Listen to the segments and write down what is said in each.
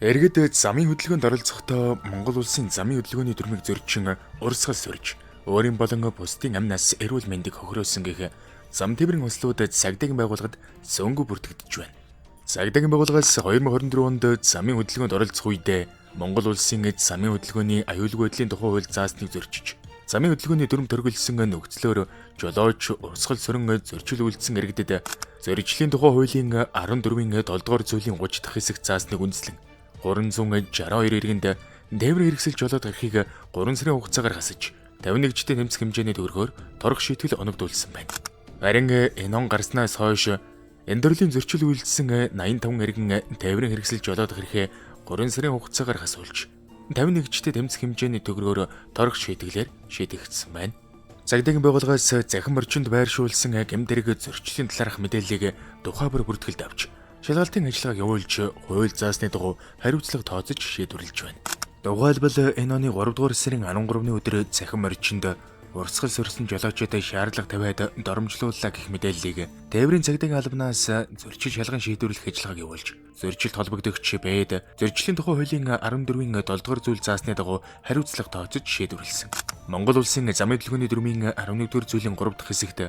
Иргэд замын хөдөлгөөнд оролцохдоо Монгол улсын замын хөдөлгөөний дүрмийг зөрчин урсгал сөрж, өөрийн болон бусдын амнаас эрүүл мэндийг хохироосон гэх зам тээврийн онцлогуудад цагдаагийн байгууллагад сөнгө бүртгэгдэж байна. Цагдаагийн байгууллагаас 2024 онд замын хөдөлгөөнд оролцох үедээ Монгол улсын замын хөдөлгөөний аюулгүй байдлын тухай хууль заасныг зөрчиж, замын хөдөлгөөний дүрм төрөлсөн нөхцлөөр жолооч урсгал сөрөн зөрчил үйлдсэн иргэдэд зориглын тухай хуулийн 14-ийн 7 дугаар зүйлийн 30 дахь хэсэг заасныг үндэслэн 362 иргэнд тээврийн хэрэгсэл жолоод гарахыг 3 сарын хугацаагаар хасаж 51-т тэмцэх хэмжээний төгрөгөөр торох шийтгэл оногдуулсан байна. Харин энэ он гарснаас хойш энэ төрлийн зөрчил үйлдсэн 85 иргэн тээврийн хэрэгсэл жолоод гарахыг 3 сарын хугацаагаар хасуулж 51-т тэмцэх хэмжээний төгрөгөөр торох шийтгэлээр шийдэгдсэн байна. Цагдаагийн байгууллагаас захин орчинд байршуулсан гэмт хэрэг зөрчлийн талаарх мэдээллийг тухай бүр бүртгэлд авч шалгалтын ажиллагааг явуулж хууль заасны дагуу хариуцлага тооцож шийдвэрлэж байна. Тухайлбал энэ оны 3 дугаар сарын 13-ны өдөр захин орчинд урсгал сөрсөн жолоочдод шаардлага тавиад доромжлууллаа гэх мэдээллийг тээврийн цагдаагийн албанаас зөрчил шалган шийдвэрлэх ажиллагааг явуулж зөрчилд холбогдогч бэд зөрчлийн тухай хуулийн 14-ийн 7 дугаар зүйл заасны дагуу хариуцлага тооцож шийдвэрлсэн. Монгол улсын замын хөдөлгөөний дүрмийн 11 дугаар зүйлийн 3 дахь хэсэгт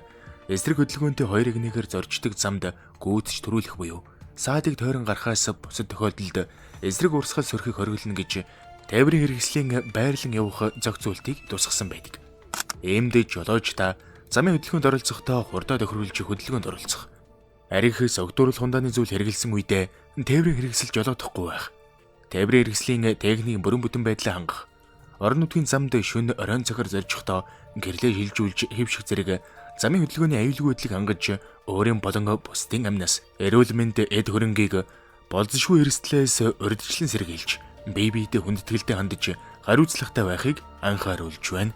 эсрэг хөдөлгөөнтэй 2-1-ээр зорчдог замд гүйцэж төрүүлэх буюу саадыг тойрон гарахаас бусад тохиолдолд эсрэг урсгал сөрөхийг хориглоно гэж тээврийн хэрэгслийн байрлан явах зохицуултыг тусгасан байдаг. Иймд жолооч та замын хөдөлгөөнд оролцохдоо хурдаа тохируулж хөдөлгөөнд оролцох. Арих согтууруулах хундааны зүйл хэрэгэлсэн үедээ тээврийн хэрэгсэл жолоодохгүй байх. Тээврийн хэрэгслийн техникийн бүрэн бүтэн байдлаа хангах. Орон нутгийн замд шөнө оройн цагаар зорчихдоо гэрлээ шилжүүлж хэвших зэрэг замын хөдөлгөөний аюулгүй байдлыг хангаж өөрийн болон бусдын амнаас эрүүл мэнд эд хөрөнгийг болзошгүй эрсдлээс урьдчилан сэргийлж бие биедээ хүндэтгэлтэй хандаж хариуцлагатай байхыг анхааруулж байна.